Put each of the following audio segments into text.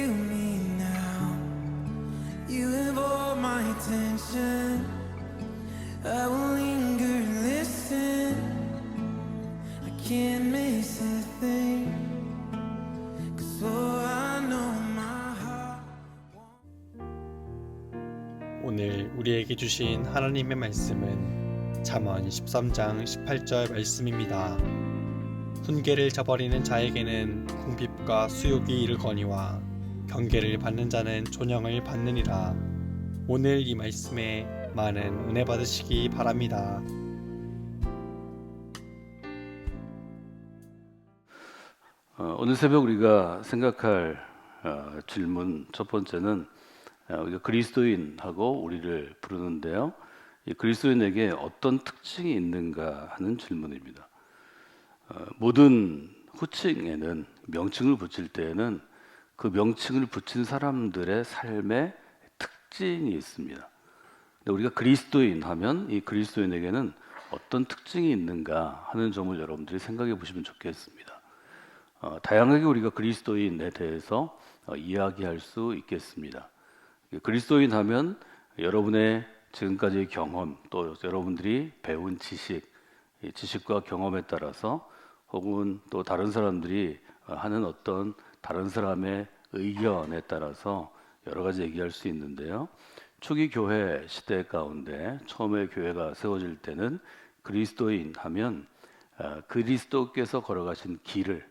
feel me now. You have all my attention. I will linger and listen. I can't miss a thing. 'Cause all I know my heart. 오늘 우리에게 주신 하나님의 말씀은 잠언 13장 18절 말씀입니다. 훈계를 저버리는 자에게는 궁핍과 수욕이 이르거니와 경계를 받는 자는 존영을 받느니라. 오늘 이 말씀에 많은 은혜 받으시기 바랍니다. 오늘 새벽 우리가 생각할 질문 첫 번째는 우리가 그리스도인하고 우리를 부르는데요. 이 그리스도인에게 어떤 특징이 있는가 하는 질문입니다. 모든 호칭에는 명칭을 붙일 때에는 그 명칭을 붙인 사람들의 삶의 특징이 있습니다. 근데 우리가 그리스도인 하면 이 그리스도인에게는 어떤 특징이 있는가 하는 점을 여러분들이 생각해 보시면 좋겠습니다. 다양하게 우리가 그리스도인에 대해서 이야기할 수 있겠습니다. 그리스도인 하면 여러분의 지금까지의 경험, 또 여러분들이 배운 지식과 경험에 따라서 혹은 또 다른 사람들이 하는 어떤 다른 사람의 의견에 따라서 여러 가지 얘기할 수 있는데요. 초기 교회 시대 가운데 처음에 교회가 세워질 때는 그리스도인 하면 그리스도께서 걸어가신 길을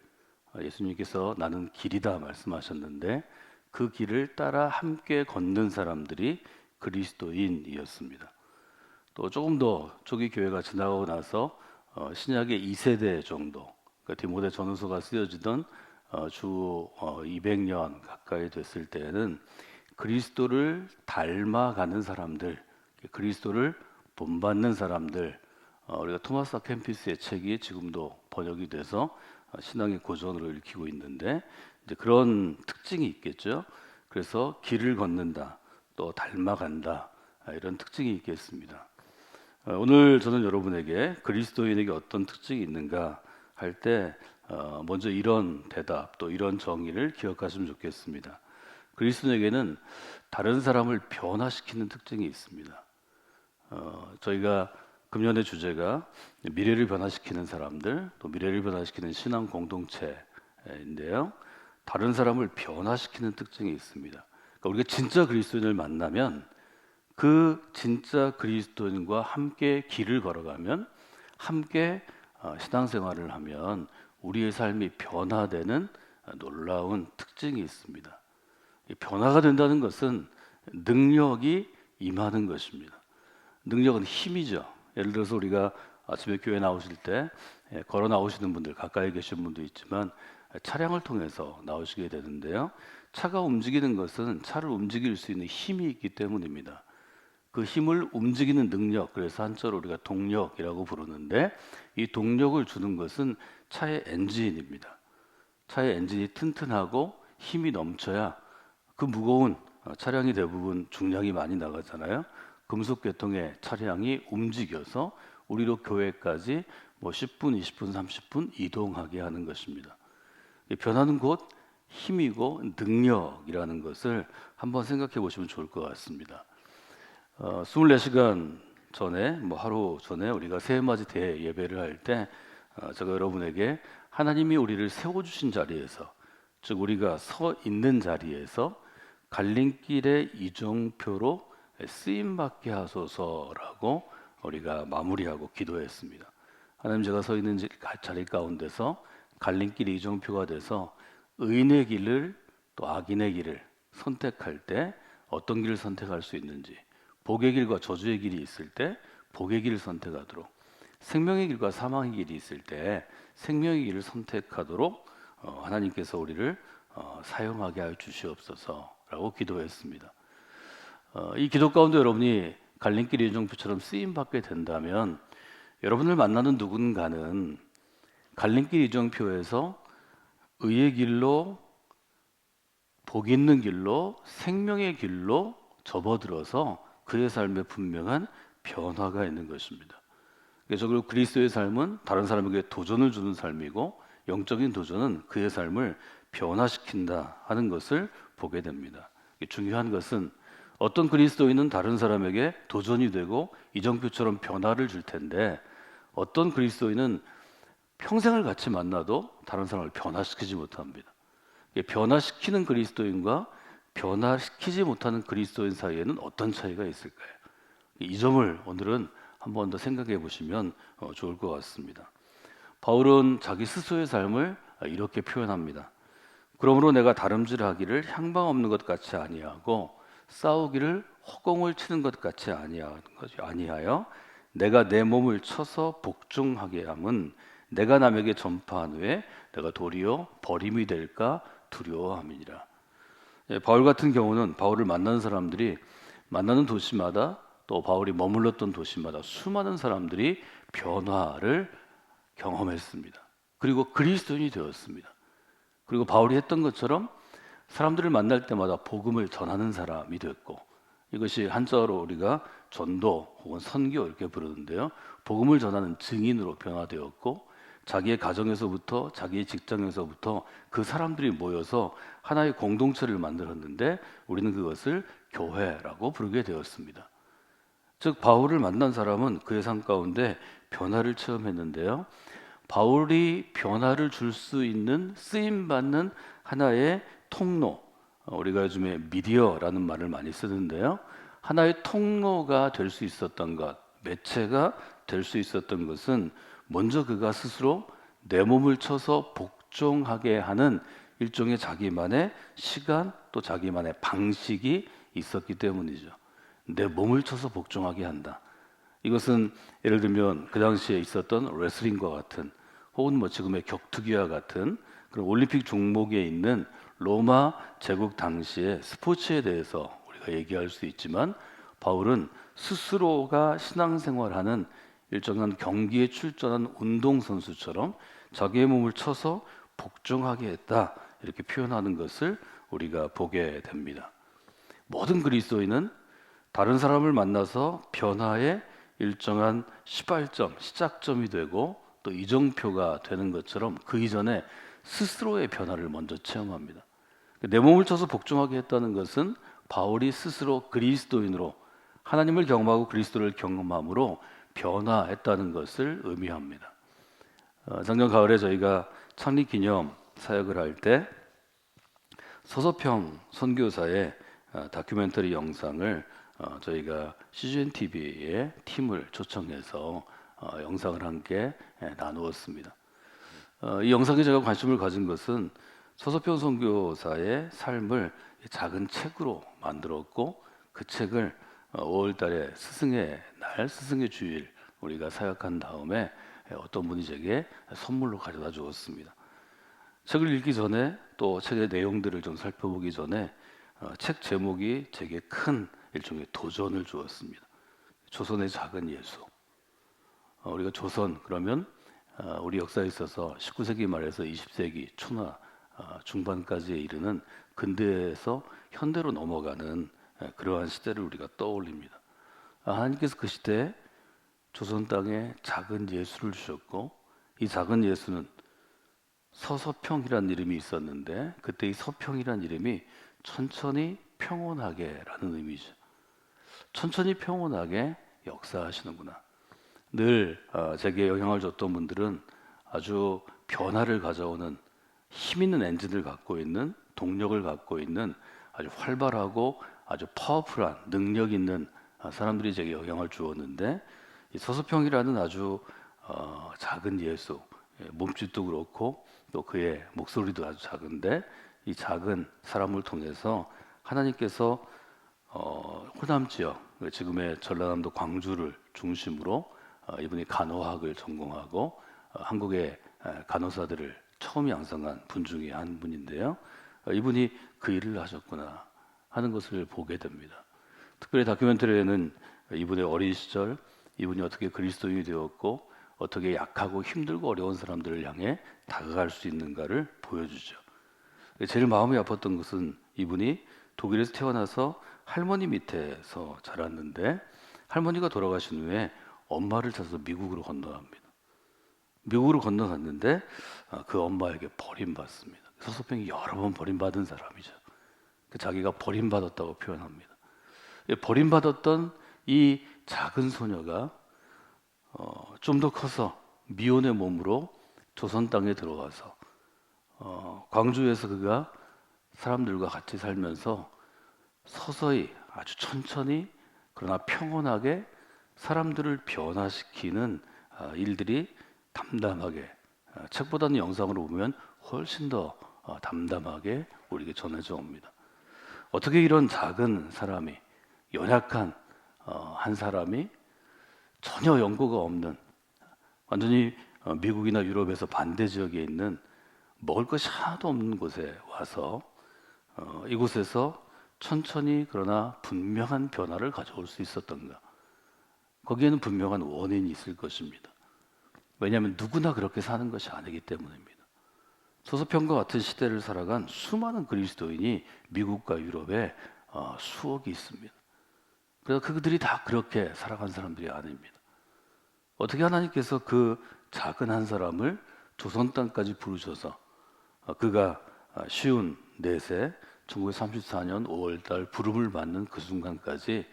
예수님께서 나는 길이다 말씀하셨는데 그 길을 따라 함께 걷는 사람들이 그리스도인이었습니다. 또 조금 더 초기 교회가 지나가고 나서 신약의 2세대 정도, 그러니까 디모데 전후서가 쓰여지던 주 200년 가까이 됐을 때에는 그리스도를 닮아가는 사람들, 그리스도를 본받는 사람들, 우리가 토마스 아 캠피스의 책이 지금도 번역이 돼서 신앙의 고전으로 읽히고 있는데 이제 그런 특징이 있겠죠. 그래서 길을 걷는다, 또 닮아간다, 이런 특징이 있겠습니다. 오늘 저는 여러분에게 그리스도인에게 어떤 특징이 있는가 할 때 먼저 이런 대답, 또 이런 정의를 기억하시면 좋겠습니다. 그리스도인에게는 다른 사람을 변화시키는 특징이 있습니다. 저희가 금년의 주제가 미래를 변화시키는 사람들, 또 미래를 변화시키는 신앙 공동체인데요. 다른 사람을 변화시키는 특징이 있습니다. 그러니까 우리가 진짜 그리스도인을 만나면 그 진짜 그리스도인과 함께 길을 걸어가면, 함께 신앙생활을 하면 우리의 삶이 변화되는 놀라운 특징이 있습니다. 변화가 된다는 것은 능력이 임하는 것입니다. 능력은 힘이죠. 예를 들어서 우리가 아침에 교회 나오실 때 걸어 나오시는 분들, 가까이 계신 분도 있지만 차량을 통해서 나오시게 되는데요. 차가 움직이는 것은 차를 움직일 수 있는 힘이 있기 때문입니다. 그 힘을 움직이는 능력, 그래서 한자로 우리가 동력이라고 부르는데 이 동력을 주는 것은 차의 엔진입니다. 차의 엔진이 튼튼하고 힘이 넘쳐야 그 무거운 차량이 대부분 중량이 많이 나가잖아요. 금속 계통의 차량이 움직여서 우리로 교회까지 10분, 20분, 30분 이동하게 하는 것입니다. 변화는 곧 힘이고 능력이라는 것을 한번 생각해 보시면 좋을 것 같습니다. 24시간 전에, 하루 전에 우리가 새해맞이 대예배를 할 때 제가 여러분에게 하나님이 우리를 세워주신 자리에서, 즉 우리가 서 있는 자리에서 갈림길의 이정표로 쓰임받게 하소서라고 우리가 마무리하고 기도했습니다. 하나님, 제가 서 있는 자리 가운데서 갈림길의 이정표가 돼서 의인의 길을 또 악인의 길을 선택할 때 어떤 길을 선택할 수 있는지, 복의 길과 저주의 길이 있을 때 복의 길을 선택하도록, 생명의 길과 사망의 길이 있을 때 생명의 길을 선택하도록 하나님께서 우리를 사용하게 하여 주시옵소서라고 기도했습니다. 이 기도 가운데 여러분이 갈림길 이정표처럼 쓰임받게 된다면 여러분을 만나는 누군가는 갈림길 이정표에서 의의 길로, 복 있는 길로, 생명의 길로 접어들어서 그의 삶에 분명한 변화가 있는 것입니다. 적으로 그리스도의 삶은 다른 사람에게 도전을 주는 삶이고, 영적인 도전은 그의 삶을 변화시킨다 하는 것을 보게 됩니다. 중요한 것은 어떤 그리스도인은 다른 사람에게 도전이 되고 이정표처럼 변화를 줄 텐데 어떤 그리스도인은 평생을 같이 만나도 다른 사람을 변화시키지 못합니다. 변화시키는 그리스도인과 변화시키지 못하는 그리스도인 사이에는 어떤 차이가 있을까요? 이 점을 오늘은 한 번 더 생각해 보시면 좋을 것 같습니다. 바울은 자기 스스로의 삶을 이렇게 표현합니다. 그러므로 내가 다름질하기를 향방 없는 것 같이 아니하고 싸우기를 허공을 치는 것 같이 아니하여 내가 내 몸을 쳐서 복종하게 함은 내가 남에게 전파한 후에 내가 도리어 버림이 될까 두려워함이니라. 바울 같은 경우는 바울을 만나는 사람들이 만나는 도시마다 또 바울이 머물렀던 도시마다 수많은 사람들이 변화를 경험했습니다. 그리고 그리스도인이 되었습니다. 그리고 바울이 했던 것처럼 사람들을 만날 때마다 복음을 전하는 사람이 됐고, 이것이 한자어로 우리가 전도 혹은 선교 이렇게 부르는데요, 복음을 전하는 증인으로 변화되었고, 자기의 가정에서부터 자기의 직장에서부터 그 사람들이 모여서 하나의 공동체를 만들었는데 우리는 그것을 교회라고 부르게 되었습니다. 즉 바울을 만난 사람은 그의 삶 가운데 변화를 체험했는데요, 바울이 변화를 줄 수 있는 쓰임받는 하나의 통로, 우리가 요즘에 미디어라는 말을 많이 쓰는데요, 하나의 통로가 될 수 있었던 것, 매체가 될 수 있었던 것은 먼저 그가 스스로 내 몸을 쳐서 복종하게 하는 일종의 자기만의 시간 또 자기만의 방식이 있었기 때문이죠. 내 몸을 쳐서 복종하게 한다. 이것은 예를 들면 그 당시에 있었던 레슬링과 같은 혹은 뭐 지금의 격투기와 같은 그런 올림픽 종목에 있는 로마 제국 당시의 스포츠에 대해서 우리가 얘기할 수 있지만, 바울은 스스로가 신앙생활하는 일정한 경기에 출전한 운동선수처럼 자기의 몸을 쳐서 복종하게 했다, 이렇게 표현하는 것을 우리가 보게 됩니다. 모든 그리스도인은 다른 사람을 만나서 변화의 일정한 시발점, 시작점이 되고 또 이정표가 되는 것처럼 그 이전에 스스로의 변화를 먼저 체험합니다. 내 몸을 쳐서 복종하게 했다는 것은 바울이 스스로 그리스도인으로 하나님을 경험하고 그리스도를 경험함으로 변화했다는 것을 의미합니다. 작년 가을에 저희가 창립 기념 사역을 할 때 서서평 선교사의 다큐멘터리 영상을 저희가 CGN TV의 팀을 초청해서 영상을 함께 나누었습니다. 이 영상에 제가 관심을 가진 것은 서서평 선교사의 삶을 작은 책으로 만들었고, 그 책을 5월 달에 스승의 날, 스승의 주일 우리가 사역한 다음에 어떤 분이 제게 선물로 가져다 주었습니다. 책을 읽기 전에 또 책의 내용들을 좀 살펴보기 전에 책 제목이 제게 큰 일종의 도전을 주었습니다. 조선의 작은 예수. 우리가 조선 그러면 우리 역사에 있어서 19세기 말에서 20세기 초나 중반까지에 이르는 근대에서 현대로 넘어가는 그러한 시대를 우리가 떠올립니다. 하나님께서 그 시대에 조선 땅에 작은 예수를 주셨고, 이 작은 예수는 서서평이라는 이름이 있었는데 그때 이 서평이라는 이름이 천천히 평온하게라는 의미죠. 천천히 평온하게 역사하시는구나. 늘 제게 영향을 줬던 분들은 아주 변화를 가져오는 힘 있는 엔진을 갖고 있는, 동력을 갖고 있는 아주 활발하고 아주 파워풀한 능력 있는 사람들이 제게 영향을 주었는데, 이 서서평이라는 아주 작은 예수, 몸짓도 그렇고 또 그의 목소리도 아주 작은데, 이 작은 사람을 통해서 하나님께서 호남 지역, 지금의 전라남도 광주를 중심으로 이분이 간호학을 전공하고 한국의 간호사들을 처음 양성한 분 중에 한 분인데요, 이분이 그 일을 하셨구나 하는 것을 보게 됩니다. 특별히 다큐멘터리에는 이분의 어린 시절, 이분이 어떻게 그리스도인이 되었고 어떻게 약하고 힘들고 어려운 사람들을 향해 다가갈 수 있는가를 보여주죠. 제일 마음이 아팠던 것은 이분이 독일에서 태어나서 할머니 밑에서 자랐는데, 할머니가 돌아가신 후에 엄마를 찾아서 미국으로 건너갑니다. 미국으로 건너갔는데 그 엄마에게 버림받습니다. 소서병이 여러 번 버림받은 사람이죠. 자기가 버림받았다고 표현합니다. 버림받았던 이 작은 소녀가 좀 더 커서 미혼의 몸으로 조선 땅에 들어와서 광주에서 그가 사람들과 같이 살면서 서서히 아주 천천히 그러나 평온하게 사람들을 변화시키는 일들이 담담하게 책보다는 영상으로 보면 훨씬 더 담담하게 우리에게 전해져 옵니다. 어떻게 이런 작은 사람이 연약한 한 사람이 전혀 연고가 없는 완전히 미국이나 유럽에서 반대 지역에 있는 먹을 것이 하나도 없는 곳에 와서 이곳에서 천천히 그러나 분명한 변화를 가져올 수 있었던가? 거기에는 분명한 원인이 있을 것입니다. 왜냐하면 누구나 그렇게 사는 것이 아니기 때문입니다. 소서평과 같은 시대를 살아간 수많은 그리스도인이 미국과 유럽에 수억이 있습니다. 그래서 그들이 다 그렇게 살아간 사람들이 아닙니다. 어떻게 하나님께서 그 작은 한 사람을 조선 땅까지 부르셔서 그가 쉬운 넷에 1934년 5월달 부름을 받는 그 순간까지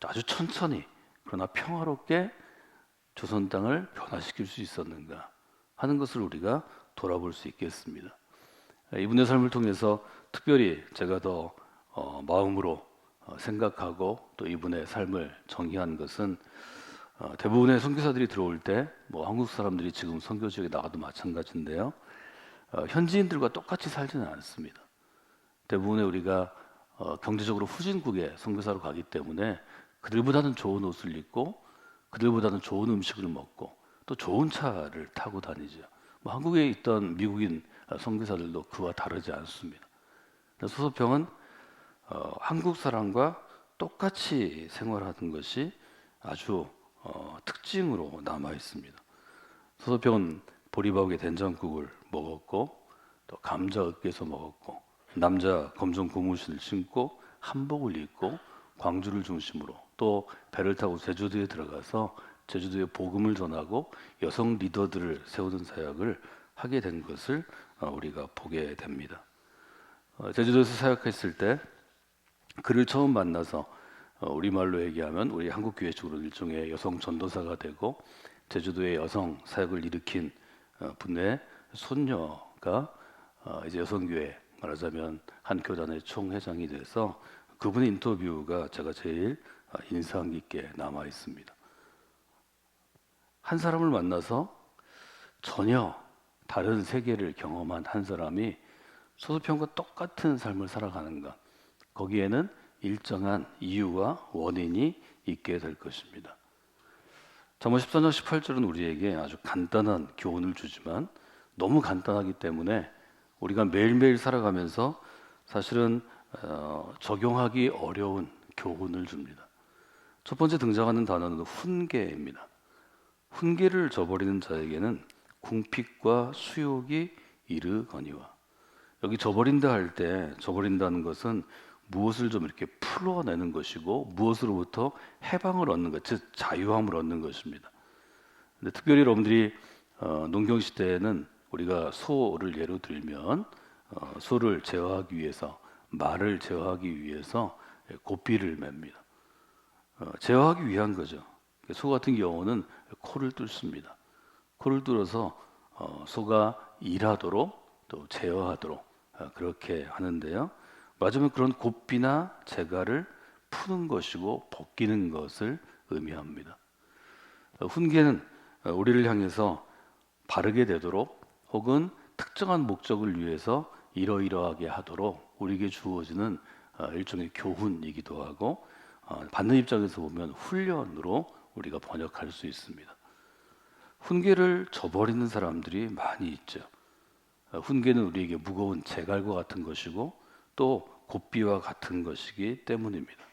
아주 천천히 그러나 평화롭게 조선 땅을 변화시킬 수 있었는가 하는 것을 우리가 돌아볼 수 있겠습니다. 이분의 삶을 통해서 특별히 제가 더 마음으로 생각하고 또 이분의 삶을 정의한 것은 대부분의 선교사들이 들어올 때 뭐 한국 사람들이 지금 선교 지역에 나가도 마찬가지인데요. 현지인들과 똑같이 살지는 않습니다. 대부분의 우리가 경제적으로 후진국에 선교사로 가기 때문에 그들보다는 좋은 옷을 입고 그들보다는 좋은 음식을 먹고 또 좋은 차를 타고 다니죠. 뭐 한국에 있던 미국인 선교사들도 그와 다르지 않습니다. 소서평은 한국 사람과 똑같이 생활하는 것이 아주 특징으로 남아 있습니다. 소서평은 보리밥에 된장국을 먹었고 또 감자 으깨서 먹었고 남자 검정 고무신을 신고 한복을 입고 광주를 중심으로 또 배를 타고 제주도에 들어가서 제주도에 복음을 전하고 여성 리더들을 세우는 사역을 하게 된 것을 우리가 보게 됩니다. 제주도에서 사역했을 때 그를 처음 만나서 우리말로 얘기하면 우리 한국교회 쪽으로 일종의 여성 전도사가 되고 제주도의 여성 사역을 일으킨 분의 손녀가 이제 여성교회 말하자면 한 교단의 총회장이 돼서 그분의 인터뷰가 제가 제일 인상 깊게 남아 있습니다. 한 사람을 만나서 전혀 다른 세계를 경험한 한 사람이 소서평과 똑같은 삶을 살아가는가? 거기에는 일정한 이유와 원인이 있게 될 것입니다. 잠언 14장 18절은 우리에게 아주 간단한 교훈을 주지만 너무 간단하기 때문에 우리가 매일매일 살아가면서 사실은 적용하기 어려운 교훈을 줍니다. 첫 번째 등장하는 단어는 훈계입니다. 훈계를 저버리는 자에게는 궁핍과 수욕이 이르거니와. 여기 저버린다 할 때 저버린다는 것은 무엇을 좀 이렇게 풀어내는 것이고 무엇으로부터 해방을 얻는 것, 즉 자유함을 얻는 것입니다. 근데 특별히 여러분들이 농경 시대에는 우리가 소를 예로 들면 소를 제어하기 위해서 말을 제어하기 위해서 고삐를 맵니다. 제어하기 위한 거죠. 소 같은 경우는 코를 뚫습니다. 코를 뚫어서 소가 일하도록 또 제어하도록 그렇게 하는데요. 맞으면 그런 고삐나 재갈을 푸는 것이고 벗기는 것을 의미합니다. 훈계는 우리를 향해서 바르게 되도록 혹은 특정한 목적을 위해서 이러이러하게 하도록 우리에게 주어지는 일종의 교훈이기도 하고 받는 입장에서 보면 훈련으로 우리가 번역할 수 있습니다. 훈계를 저버리는 사람들이 많이 있죠. 훈계는 우리에게 무거운 재갈과 같은 것이고 또 고삐와 같은 것이기 때문입니다.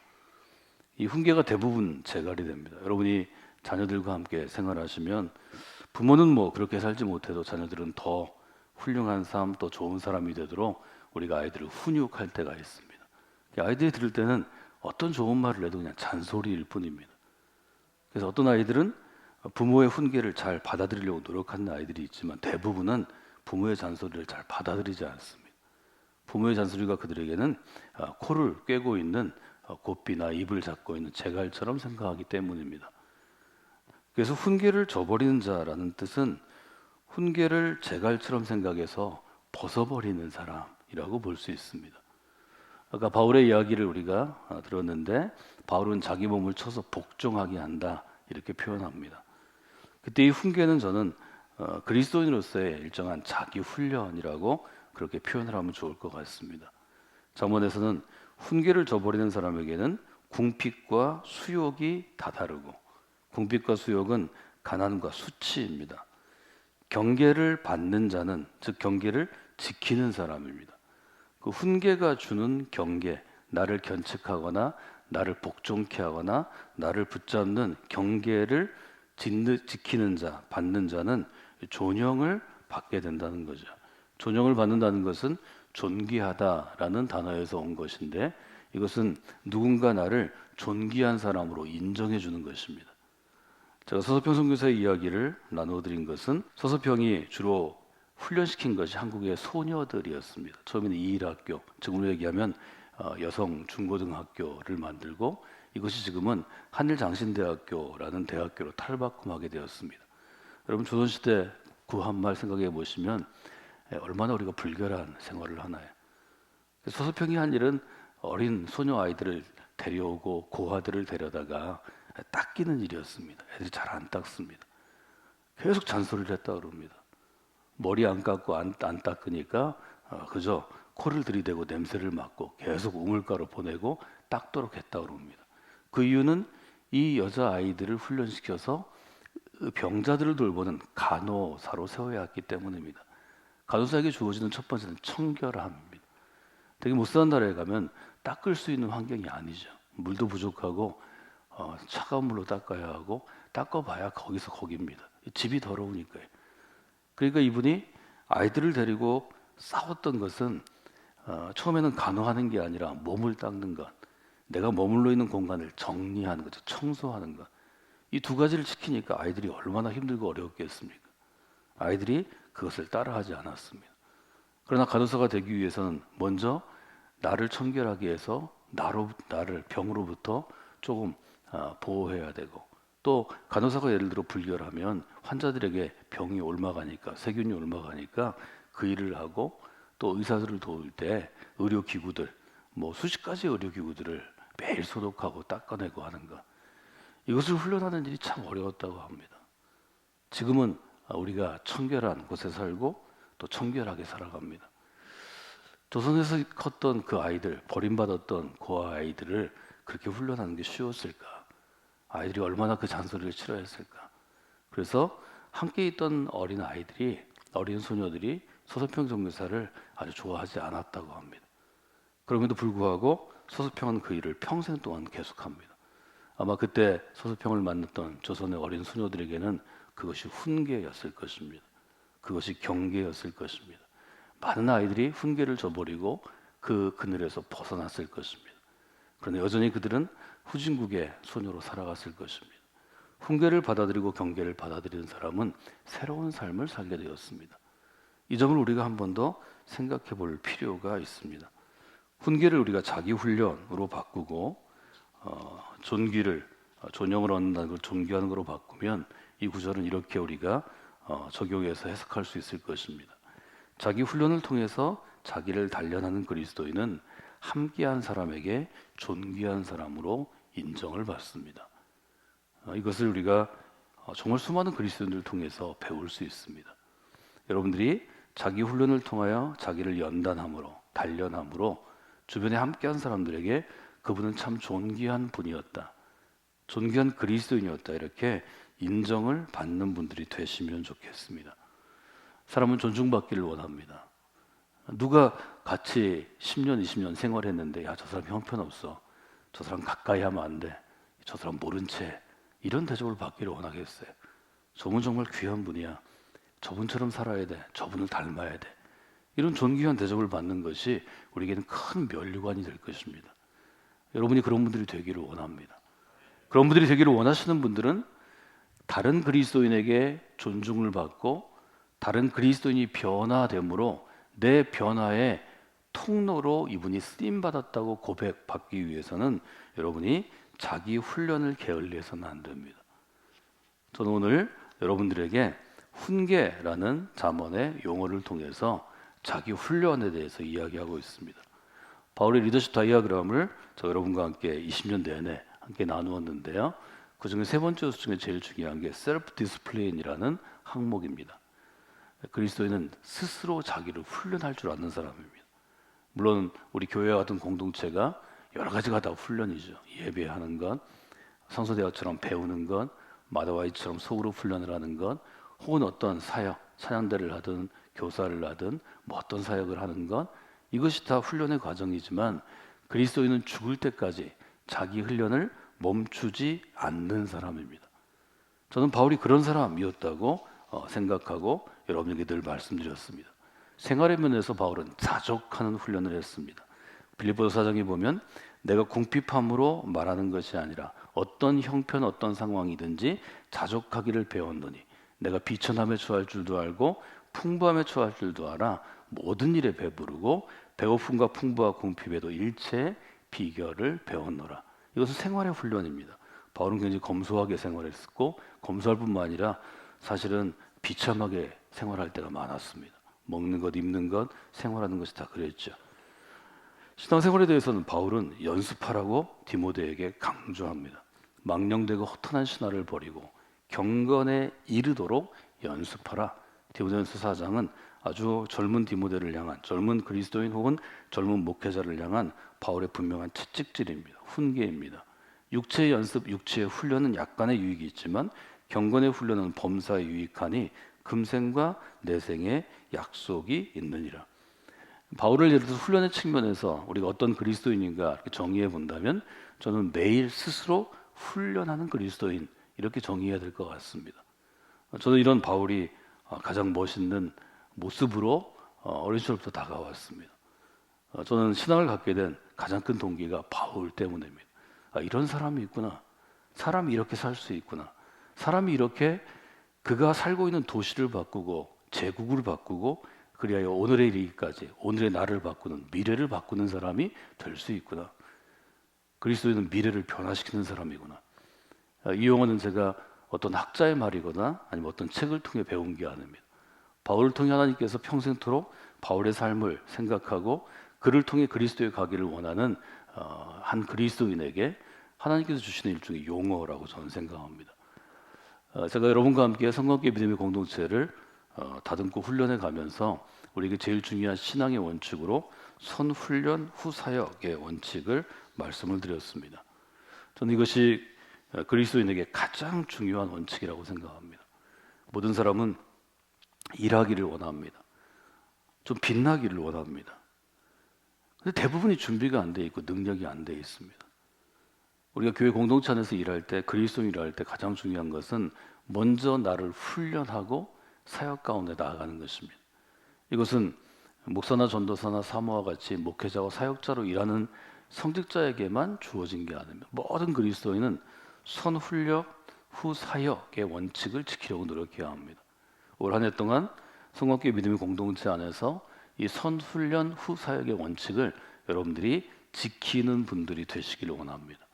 이 훈계가 대부분 재갈이 됩니다. 여러분이 자녀들과 함께 생활하시면 부모는 뭐 그렇게 살지 못해도 자녀들은 더 훌륭한 삶, 또 좋은 사람이 되도록 우리가 아이들을 훈육할 때가 있습니다. 아이들이 들을 때는 어떤 좋은 말을 해도 그냥 잔소리일 뿐입니다. 그래서 어떤 아이들은 부모의 훈계를 잘 받아들이려고 노력하는 아이들이 있지만 대부분은 부모의 잔소리를 잘 받아들이지 않습니다. 부모의 잔소리가 그들에게는 코를 꿰고 있는 고삐나 입을 잡고 있는 재갈처럼 생각하기 때문입니다. 그래서 훈계를 저버리는 자라는 뜻은 훈계를 재갈처럼 생각해서 벗어버리는 사람이라고 볼 수 있습니다. 아까 바울의 이야기를 우리가 들었는데 바울은 자기 몸을 쳐서 복종하게 한다 이렇게 표현합니다. 그때 이 훈계는 저는 그리스도인으로서의 일정한 자기 훈련이라고 그렇게 표현을 하면 좋을 것 같습니다. 잠언에서는 훈계를 저버리는 사람에게는 궁핍과 수욕이 다 다르고, 궁핍과 수욕은 가난과 수치입니다. 경계를 받는 자는, 즉 경계를 지키는 사람입니다. 그 훈계가 주는 경계, 나를 견책하거나 나를 복종케 하거나 나를 붙잡는 경계를 지키는 자, 받는 자는 존영을 받게 된다는 거죠. 존영을 받는다는 것은 존귀하다라는 단어에서 온 것인데, 이것은 누군가 나를 존귀한 사람으로 인정해 주는 것입니다. 제가 서서평 선교사의 이야기를 나눠드린 것은 서서평이 주로 훈련시킨 것이 한국의 소녀들이었습니다. 처음에는 이일학교, 지금으로 얘기하면 여성 중고등학교를 만들고, 이것이 지금은 한일장신대학교라는 대학교로 탈바꿈하게 되었습니다. 여러분 조선시대 구한말 생각해 보시면 얼마나 우리가 불결한 생활을 하나요? 서서평이 한 일은 어린 소녀 아이들을 데려오고 고아들을 데려다가 닦이는 일이었습니다. 애들이 잘 안 닦습니다. 계속 잔소리를 했다 그럽니다. 머리 안 감고 안 닦으니까 그저 코를 들이대고 냄새를 맡고 계속 우물가루 보내고 닦도록 했다 그럽니다. 그 이유는 이 여자 아이들을 훈련시켜서 병자들을 돌보는 간호사로 세워야 했기 때문입니다. 간호사에게 주어지는 첫 번째는 청결함입니다. 되게 못 사는 나라에 가면 닦을 수 있는 환경이 아니죠. 물도 부족하고 차가운 물로 닦아야 하고, 닦아봐야 거기서 거기입니다. 집이 더러우니까요. 그러니까 이분이 아이들을 데리고 싸웠던 것은 처음에는 간호하는 게 아니라 몸을 닦는 것, 내가 머물러 있는 공간을 정리하는 거죠. 청소하는 것. 이 두 가지를 지키니까 아이들이 얼마나 힘들고 어려웠겠습니까? 아이들이 그것을 따라하지 않았습니다. 그러나 간호사가 되기 위해서는 먼저 나를 청결하게 해서 나를 병으로부터 조금 보호해야 되고, 또 간호사가 예를 들어 불결하면 환자들에게 병이 옮아가니까, 세균이 옮아가니까 그 일을 하고, 또 의사들을 도울 때 의료기구들, 수십 가지 의료기구들을 매일 소독하고 닦아내고 하는 것, 이것을 훈련하는 일이 참 어려웠다고 합니다. 지금은 우리가 청결한 곳에 살고 또 청결하게 살아갑니다. 조선에서 컸던 그 아이들, 버림받았던 고아 아이들을 그렇게 훈련하는 게 쉬웠을까? 아이들이 얼마나 그 잔소리를 싫어했을까? 그래서 함께 있던 어린 아이들이, 어린 소녀들이 서서평 선교사를 아주 좋아하지 않았다고 합니다. 그럼에도 불구하고 서서평은 그 일을 평생 동안 계속합니다. 아마 그때 서서평을 만났던 조선의 어린 소녀들에게는 그것이 훈계였을 것입니다. 그것이 경계였을 것입니다. 많은 아이들이 훈계를 저버리고 그 그늘에서 벗어났을 것입니다. 그러나 여전히 그들은 후진국의 소녀로 살아갔을 것입니다. 훈계를 받아들이고 경계를 받아들이는 사람은 새로운 삶을 살게 되었습니다. 이 점을 우리가 한 번 더 생각해 볼 필요가 있습니다. 훈계를 우리가 자기 훈련으로 바꾸고 존영을 얻는다는 걸 존귀하는 것으로 바꾸면, 이 구절은 이렇게 우리가 적용해서 해석할 수 있을 것입니다. 자기 훈련을 통해서 자기를 단련하는 그리스도인은 함께한 사람에게 존귀한 사람으로 인정을 받습니다. 이것을 우리가 정말 수많은 그리스도인들을 통해서 배울 수 있습니다. 여러분들이 자기 훈련을 통하여 자기를 연단함으로, 단련함으로 주변에 함께한 사람들에게 그분은 참 존귀한 분이었다, 존귀한 그리스도인이었다, 이렇게 인정을 받는 분들이 되시면 좋겠습니다. 사람은 존중받기를 원합니다. 누가 같이 10년, 20년 생활했는데 야, 저 사람 형편없어, 저 사람 가까이 하면 안 돼, 저 사람 모른 채, 이런 대접을 받기를 원하겠어요? 저분 정말 귀한 분이야, 저분처럼 살아야 돼, 저분을 닮아야 돼, 이런 존귀한 대접을 받는 것이 우리에게는 큰 면류관이 될 것입니다. 여러분이 그런 분들이 되기를 원합니다. 그런 분들이 되기를 원하시는 분들은 다른 그리스도인에게 존중을 받고 다른 그리스도인이 변화됨으로 내 변화에 통로로 이분이 쓰임 받았다고 고백받기 위해서는 여러분이 자기 훈련을 게을리해서는 안 됩니다. 저는 오늘 여러분들에게 훈계라는 잠언의 용어를 통해서 자기 훈련에 대해서 이야기하고 있습니다. 바울의 리더십 다이아그램을 저 여러분과 함께 20년 내내 함께 나누었는데요. 그 중에 세 번째 요소 중에 제일 중요한 게 셀프 디스플레인이라는 항목입니다. 그리스도인은 스스로 자기를 훈련할 줄 아는 사람입니다. 물론 우리 교회와 같은 공동체가 여러 가지가 다 훈련이죠. 예배하는 것, 성서대학처럼 배우는 것, 마다와이처럼 속으로 훈련을 하는 것, 혹은 어떤 사역, 찬양대를 하든 교사를 하든 뭐 어떤 사역을 하는 것, 이것이 다 훈련의 과정이지만 그리스도인은 죽을 때까지 자기 훈련을 멈추지 않는 사람입니다. 저는 바울이 그런 사람이었다고 생각하고 여러분에게 늘 말씀드렸습니다. 생활의 면에서 바울은 자족하는 훈련을 했습니다. 빌립보서 4장에 보면 내가 궁핍함으로 말하는 것이 아니라 어떤 형편 어떤 상황이든지 자족하기를 배웠노니 내가 비천함에 처할 줄도 알고 풍부함에 처할 줄도 알아 모든 일에 배부르고 배고픔과 풍부와 궁핍에도 일체의 비결을 배웠노라. 이것은 생활의 훈련입니다. 바울은 굉장히 검소하게 생활했었고 검소할 뿐만 아니라 사실은 비참하게 생활할 때가 많았습니다. 먹는 것, 입는 것, 생활하는 것이 다 그랬죠. 신앙생활에 대해서는 바울은 연습하라고 디모데에게 강조합니다. 망령되고 허탄한 신화를 버리고 경건에 이르도록 연습하라. 디모데전서 4장은 아주 젊은 디모데를 향한 젊은 그리스도인 혹은 젊은 목회자를 향한 바울의 분명한 채찍질입니다. 훈계입니다. 육체의 연습, 육체의 훈련은 약간의 유익이 있지만 경건의 훈련은 범사에 유익하니 금생과 내생의 약속이 있느니라. 바울을 예를 들어서 훈련의 측면에서 우리가 어떤 그리스도인인가 이렇게 정의해 본다면 저는 매일 스스로 훈련하는 그리스도인 이렇게 정의해야 될 것 같습니다. 저는 이런 바울이 가장 멋있는 모습으로 어린 시절부터 다가왔습니다. 저는 신앙을 갖게 된 가장 큰 동기가 바울 때문입니다. 이런 사람이 있구나. 사람이 이렇게 살 수 있구나. 사람이 이렇게 그가 살고 있는 도시를 바꾸고 제국을 바꾸고 그리하여 오늘의 이르기까지 오늘의 나를 바꾸는 미래를 바꾸는 사람이 될 수 있구나. 그리스도인은 미래를 변화시키는 사람이구나. 이 용어는 제가 어떤 학자의 말이거나 아니면 어떤 책을 통해 배운 게 아닙니다. 바울을 통해 하나님께서 평생토록 바울의 삶을 생각하고 그를 통해 그리스도에 가기를 원하는 한 그리스도인에게 하나님께서 주시는 일종의 용어라고 저는 생각합니다. 제가 여러분과 함께 성경계 믿음의 공동체를 다듬고 훈련해 가면서 우리에게 제일 중요한 신앙의 원칙으로 선훈련 후사역의 원칙을 말씀을 드렸습니다. 저는 이것이 그리스도인에게 가장 중요한 원칙이라고 생각합니다. 모든 사람은 일하기를 원합니다. 좀 빛나기를 원합니다. 근데 대부분이 준비가 안 돼 있고 능력이 안 돼 있습니다. 우리가 교회 공동체 안에서 일할 때 그리스도인 일할 때 가장 중요한 것은 먼저 나를 훈련하고 사역 가운데 나아가는 것입니다. 이것은 목사나 전도사나 사모와 같이 목회자와 사역자로 일하는 성직자에게만 주어진 게 아닙니다. 모든 그리스도인은 선훈련 후 사역의 원칙을 지키려고 노력해야 합니다. 올 한 해 동안 성공교회 믿음의 공동체 안에서 이 선훈련 후 사역의 원칙을 여러분들이 지키는 분들이 되시기를 원합니다.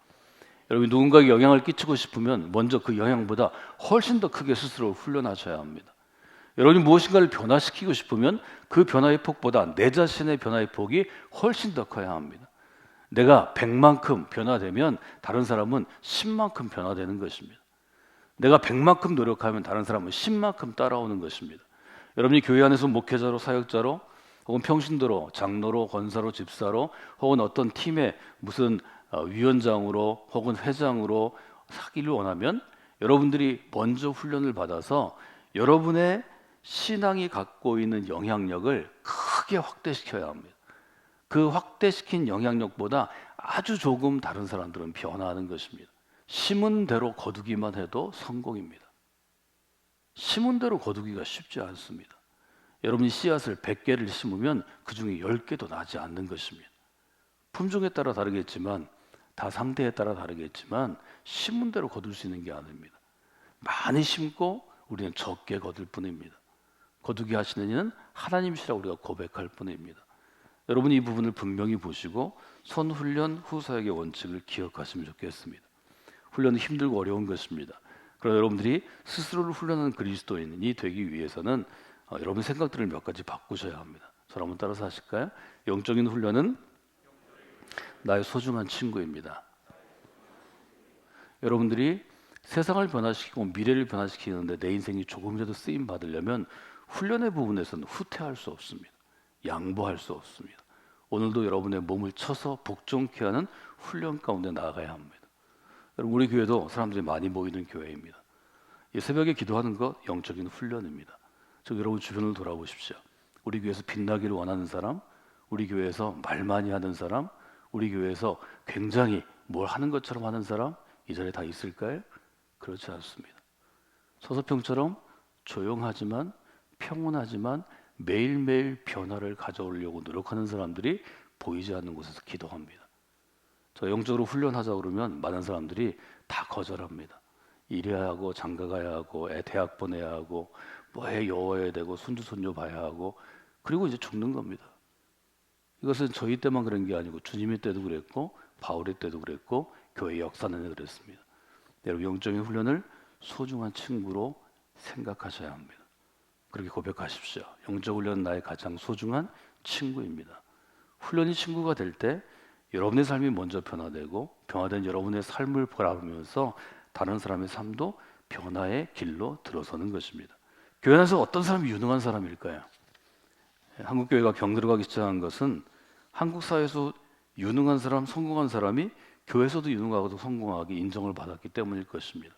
여러분이 누군가에게 영향을 끼치고 싶으면 먼저 그 영향보다 훨씬 더 크게 스스로 훈련하셔야 합니다. 여러분이 무엇인가를 변화시키고 싶으면 그 변화의 폭보다 내 자신의 변화의 폭이 훨씬 더 커야 합니다. 내가 100만큼 변화되면 다른 사람은 10만큼 변화되는 것입니다. 내가 100만큼 노력하면 다른 사람은 10만큼 따라오는 것입니다. 여러분이 교회 안에서 목회자로 사역자로 혹은 평신도로 장로로 권사로 집사로 혹은 어떤 팀의 무슨 위원장으로 혹은 회장으로 하기를 원하면 여러분들이 먼저 훈련을 받아서 여러분의 신앙이 갖고 있는 영향력을 크게 확대시켜야 합니다. 그 확대시킨 영향력보다 아주 조금 다른 사람들은 변화하는 것입니다. 심은 대로 거두기만 해도 성공입니다. 심은 대로 거두기가 쉽지 않습니다. 여러분이 씨앗을 100개를 심으면 그 중에 10개도 나지 않는 것입니다. 품종에 따라 다르겠지만 다 상태에 따라 다르겠지만 심은 대로 거둘 수 있는 게 아닙니다. 많이 심고 우리는 적게 거둘 뿐입니다. 거두기 하시는 이는 하나님이시라고 우리가 고백할 뿐입니다. 여러분이 이 부분을 분명히 보시고 선훈련 후 사역의 원칙을 기억하시면 좋겠습니다. 훈련은 힘들고 어려운 것입니다. 그러나 여러분들이 스스로를 훈련하는 그리스도인이 되기 위해서는 여러분의 생각들을 몇 가지 바꾸셔야 합니다. 저를 한번 따라서 하실까요? 영적인 훈련은 나의 소중한 친구입니다. 여러분들이 세상을 변화시키고 미래를 변화시키는데 내 인생이 조금이라도 쓰임 받으려면 훈련의 부분에서는 후퇴할 수 없습니다. 양보할 수 없습니다. 오늘도 여러분의 몸을 쳐서 복종케 하는 훈련 가운데 나아가야 합니다. 여러분, 우리 교회도 사람들이 많이 모이는 교회입니다. 이 새벽에 기도하는 것 영적인 훈련입니다. 즉 여러분 주변을 돌아보십시오. 우리 교회에서 빛나기를 원하는 사람, 우리 교회에서 말 많이 하는 사람, 우리 교회에서 굉장히 뭘 하는 것처럼 하는 사람 이 자리에 다 있을까요? 그렇지 않습니다. 서서평처럼 조용하지만 평온하지만 매일매일 변화를 가져오려고 노력하는 사람들이 보이지 않는 곳에서 기도합니다. 저 영적으로 훈련하자 그러면 많은 사람들이 다 거절합니다. 일해야 하고 장가 가야 하고 애 대학 보내야 하고 뭐해 여워야 되고 손주 손녀 봐야 하고 그리고 이제 죽는 겁니다. 이것은 저희 때만 그런 게 아니고 주님의 때도 그랬고 바울의 때도 그랬고 교회 역사는 그랬습니다. 여러분 영적인 훈련을 소중한 친구로 생각하셔야 합니다. 그렇게 고백하십시오. 영적 훈련은 나의 가장 소중한 친구입니다. 훈련이 친구가 될 때 여러분의 삶이 먼저 변화되고 변화된 여러분의 삶을 바라보면서 다른 사람의 삶도 변화의 길로 들어서는 것입니다. 교회 안에서 어떤 사람이 유능한 사람일까요? 한국교회가 병들어가기 시작한 것은 한국 사회에서 유능한 사람, 성공한 사람이 교회에서도 유능하고도 성공하게 인정을 받았기 때문일 것입니다.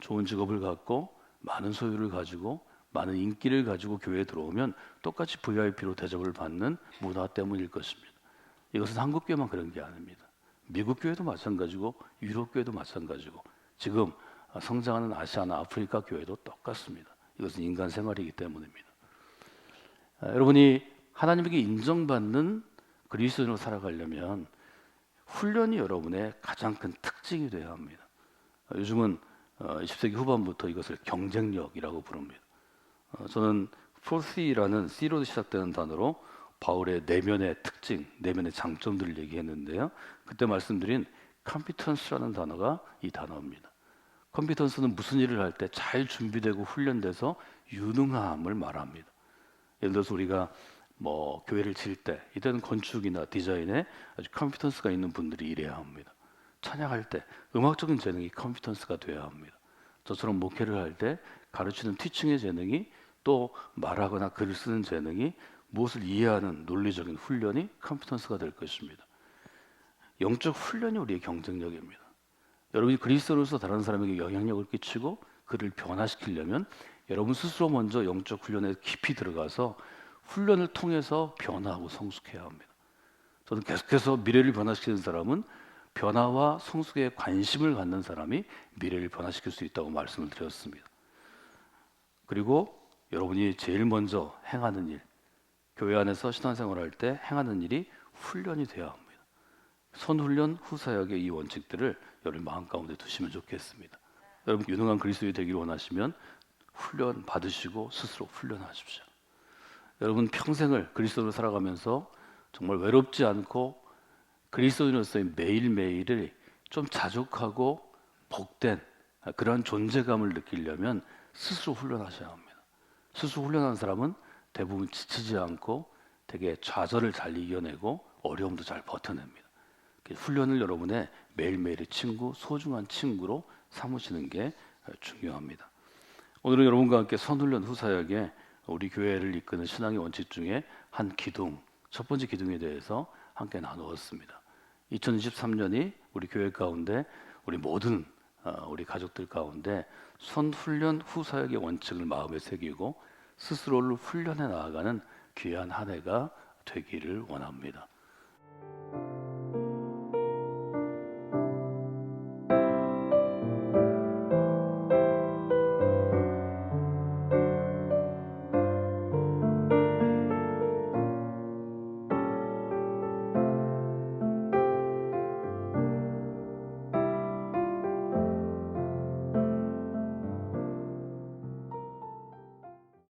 좋은 직업을 갖고 많은 소유를 가지고 많은 인기를 가지고 교회에 들어오면 똑같이 VIP로 대접을 받는 문화 때문일 것입니다. 이것은 한국 교회만 그런 게 아닙니다. 미국 교회도 마찬가지고 유럽 교회도 마찬가지고 지금 성장하는 아시아나 아프리카 교회도 똑같습니다. 이것은 인간 생활이기 때문입니다. 여러분이 하나님에게 인정받는 그리스도인으로 살아가려면 훈련이 여러분의 가장 큰 특징이 되어야 합니다. 요즘은 20세기 후반부터 이것을 경쟁력이라고 부릅니다. 저는 4C라는 C로 시작되는 단어로 바울의 내면의 특징, 내면의 장점들을 얘기했는데요. 그때 말씀드린 컴피턴스라는 단어가 이 단어입니다. 컴피턴스는 무슨 일을 할 때 잘 준비되고 훈련돼서 유능함을 말합니다. 예를 들어서 우리가 교회를 지을 때 이때는 건축이나 디자인에 아주 컴피턴스가 있는 분들이 일해야 합니다. 찬양할 때 음악적인 재능이 컴피턴스가 돼야 합니다. 저처럼 목회를 할 때 가르치는 티칭의 재능이 또 말하거나 글을 쓰는 재능이 무엇을 이해하는 논리적인 훈련이 컴피턴스가 될 것입니다. 영적 훈련이 우리의 경쟁력입니다. 여러분이 그리스도로서 다른 사람에게 영향력을 끼치고 그를 변화시키려면 여러분 스스로 먼저 영적 훈련에 깊이 들어가서 훈련을 통해서 변화하고 성숙해야 합니다. 저는 계속해서 미래를 변화시키는 사람은 변화와 성숙에 관심을 갖는 사람이 미래를 변화시킬 수 있다고 말씀을 드렸습니다. 그리고 여러분이 제일 먼저 행하는 일, 교회 안에서 신앙생활을 할 때 행하는 일이 훈련이 되어야 합니다. 선훈련 후사역의 이 원칙들을 여러분 마음 가운데 두시면 좋겠습니다. 여러분 유능한 그리스도인이 되기를 원하시면 훈련 받으시고 스스로 훈련하십시오. 여러분 평생을 그리스도로 살아가면서 정말 외롭지 않고 그리스도인으로서의 매일매일을 좀 자족하고 복된 그러한 존재감을 느끼려면 스스로 훈련하셔야 합니다. 스스로 훈련한 사람은 대부분 지치지 않고 되게 좌절을 잘 이겨내고 어려움도 잘 버텨냅니다. 훈련을 여러분의 매일매일의 친구, 소중한 친구로 삼으시는 게 중요합니다. 오늘은 여러분과 함께 선훈련 후사역에 우리 교회를 이끄는 신앙의 원칙 중에 한 기둥, 첫 번째 기둥에 대해서 함께 나누었습니다. 2023년이 우리 교회 가운데 우리 모든 우리 가족들 가운데 선훈련 후사역의 원칙을 마음에 새기고 스스로를 훈련해 나아가는 귀한 한 해가 되기를 원합니다.